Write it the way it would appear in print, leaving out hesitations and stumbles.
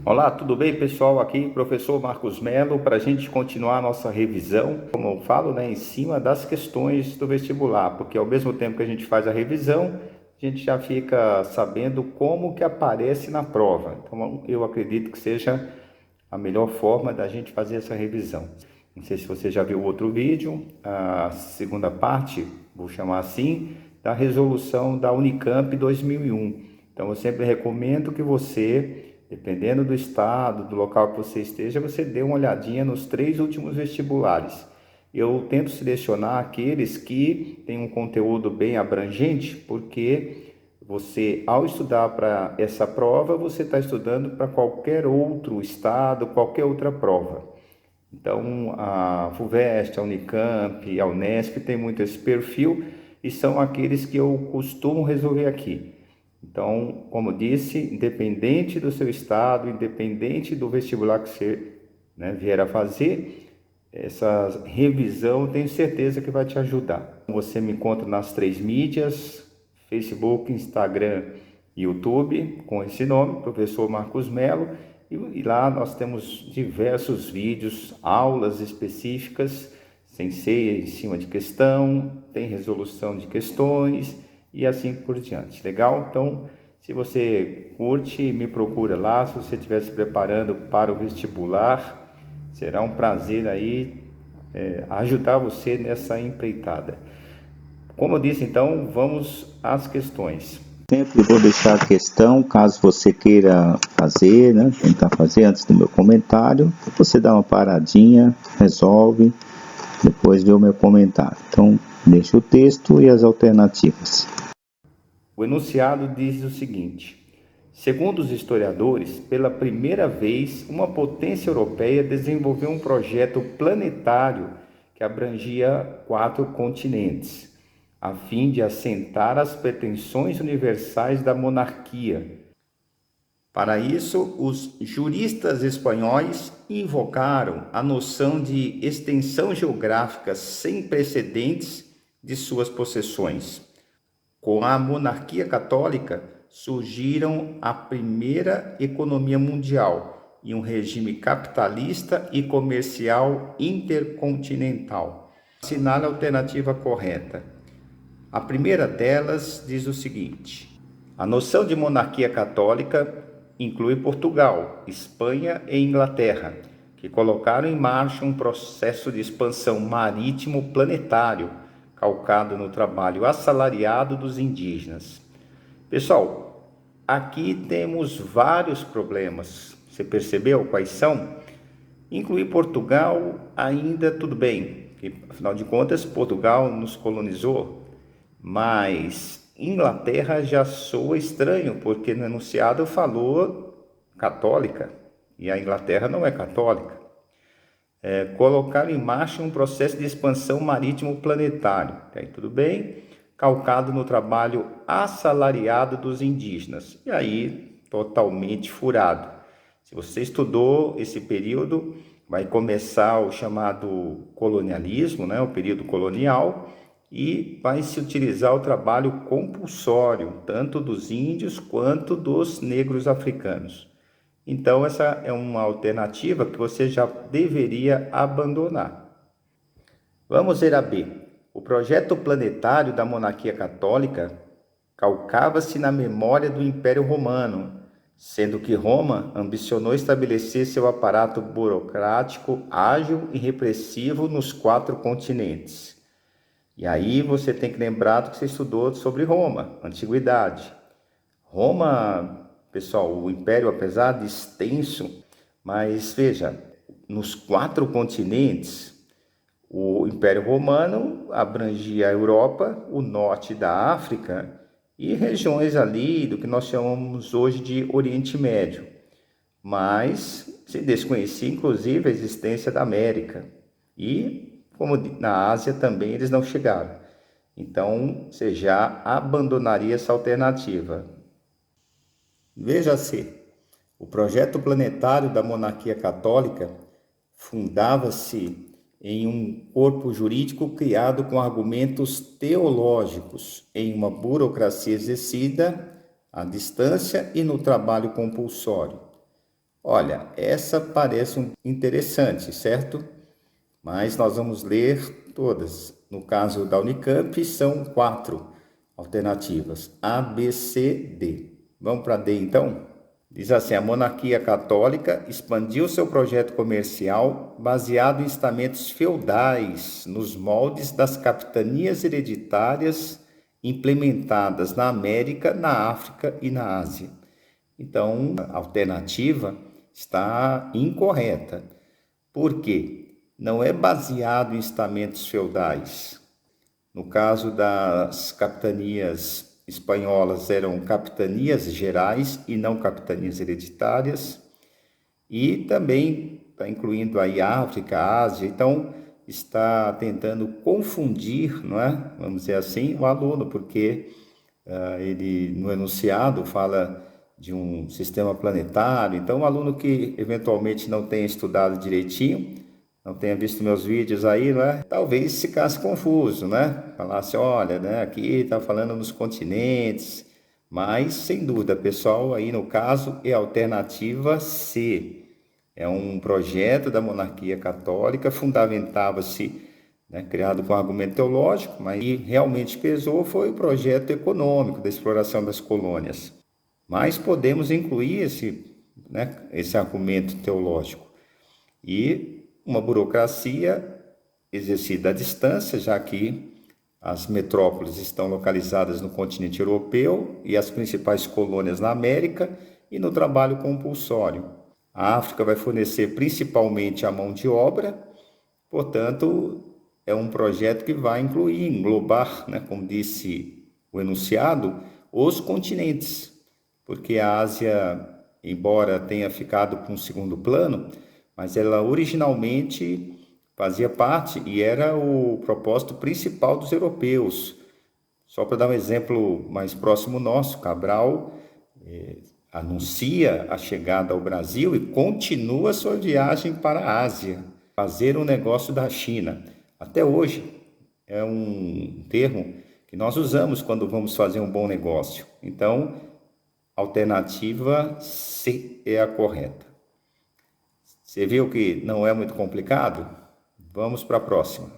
Olá, tudo bem, pessoal? Aqui, professor Marcos Melo, para a gente continuar a nossa revisão, como eu falo, em cima das questões do vestibular, porque ao mesmo tempo que a gente faz a revisão, a gente já fica sabendo como que aparece na prova. Então, eu acredito que seja a melhor forma da gente fazer essa revisão. Não sei se você já viu outro vídeo, a segunda parte, vou chamar assim, da resolução da Unicamp 2001. Então, eu sempre recomendo que você, dependendo do estado, do local que você esteja, você dê uma olhadinha nos 3 últimos vestibulares. Eu tento selecionar aqueles que têm um conteúdo bem abrangente, porque você, ao estudar para essa prova, você está estudando para qualquer outro estado, qualquer outra prova. Então, a FUVEST, a Unicamp, a Unesp tem muito esse perfil e são aqueles que eu costumo resolver aqui. Então, como disse, independente do seu estado, independente do vestibular que você vier a fazer, essa revisão eu tenho certeza que vai te ajudar. Você me encontra nas 3 mídias, Facebook, Instagram e YouTube, com esse nome, professor Marcos Melo, e lá nós temos diversos vídeos, aulas específicas, sem ceia em cima de questão, tem resolução de questões e assim por diante. Legal? Então, se você curte, me procura lá. Se você estiver se preparando para o vestibular, será um prazer aí ajudar você nessa empreitada. Como eu disse, então, vamos às questões. Sempre vou deixar a questão, caso você queira fazer, tentar fazer antes do meu comentário. Você dá uma paradinha, resolve, depois vê o meu comentário. Então, deixa o texto e as alternativas. O enunciado diz o seguinte: segundo os historiadores, pela primeira vez, uma potência europeia desenvolveu um projeto planetário que abrangia 4 continentes, a fim de assentar as pretensões universais da monarquia. Para isso, os juristas espanhóis invocaram a noção de extensão geográfica sem precedentes de suas possessões. Com a monarquia católica, surgiram a primeira economia mundial e um regime capitalista e comercial intercontinental. Assinale a alternativa correta. A primeira delas diz o seguinte: a noção de monarquia católica inclui Portugal, Espanha e Inglaterra, que colocaram em marcha um processo de expansão marítimo planetário, calcado no trabalho assalariado dos indígenas. Pessoal, aqui temos vários problemas. Você percebeu quais são? Incluir Portugal ainda tudo bem, porque, afinal de contas, Portugal nos colonizou, mas Inglaterra já soa estranho, porque no enunciado falou católica, e a Inglaterra não é católica. Colocar em marcha um processo de expansão marítimo planetário, aí tudo bem, calcado no trabalho assalariado dos indígenas, e aí totalmente furado. Se você estudou esse período, vai começar o chamado colonialismo, o período colonial, e vai se utilizar o trabalho compulsório, tanto dos índios quanto dos negros africanos. Então, essa é uma alternativa que você já deveria abandonar. Vamos ver a B. O projeto planetário da monarquia católica calcava-se na memória do Império Romano, sendo que Roma ambicionou estabelecer seu aparato burocrático ágil e repressivo nos 4 continentes. E aí você tem que lembrar do que você estudou sobre Roma, antiguidade. Roma, pessoal, o império, apesar de extenso, mas veja, nos 4 continentes, o Império Romano abrangia a Europa, o norte da África e regiões ali do que nós chamamos hoje de Oriente Médio. Mas se desconhecia, inclusive, a existência da América. E, como na Ásia, também eles não chegaram. Então, você já abandonaria essa alternativa. Veja-se, o projeto planetário da monarquia católica fundava-se em um corpo jurídico criado com argumentos teológicos, em uma burocracia exercida à distância e no trabalho compulsório. Olha, essa parece interessante, certo? Mas nós vamos ler todas. No caso da Unicamp, são 4 alternativas: A, B, C, D. Vamos para D então? Diz assim: a monarquia católica expandiu seu projeto comercial baseado em estamentos feudais, nos moldes das capitanias hereditárias implementadas na América, na África e na Ásia. Então, a alternativa está incorreta. Por quê? Não é baseado em estamentos feudais. No caso das capitanias espanholas, eram capitanias gerais e não capitanias hereditárias. E também está incluindo aí África, Ásia. Então, está tentando confundir, não é? Vamos dizer assim, o aluno, porque ele no enunciado fala de um sistema planetário. Então, um aluno que eventualmente não tenha estudado direitinho, não tenha visto meus vídeos aí, né? Talvez ficasse confuso, né? Falasse, olha, né? Aqui está falando nos continentes. Mas, sem dúvida, pessoal, aí no caso é a alternativa C. É um projeto da monarquia católica, fundamentava-se, né, criado com argumento teológico, mas que realmente pesou foi o projeto econômico da exploração das colônias. Mas podemos incluir esse argumento teológico e uma burocracia exercida à distância, já que as metrópoles estão localizadas no continente europeu e as principais colônias na América, e no trabalho compulsório. A África vai fornecer principalmente a mão de obra, portanto, é um projeto que vai incluir, englobar, né, como disse o enunciado, os continentes, porque a Ásia, embora tenha ficado para um segundo plano, mas ela originalmente fazia parte e era o propósito principal dos europeus. Só para dar um exemplo mais próximo nosso, Cabral anuncia a chegada ao Brasil e continua sua viagem para a Ásia, fazer um negócio da China. Até hoje é um termo que nós usamos quando vamos fazer um bom negócio. Então, a alternativa C é a correta. Você viu que não é muito complicado? Vamos para a próxima.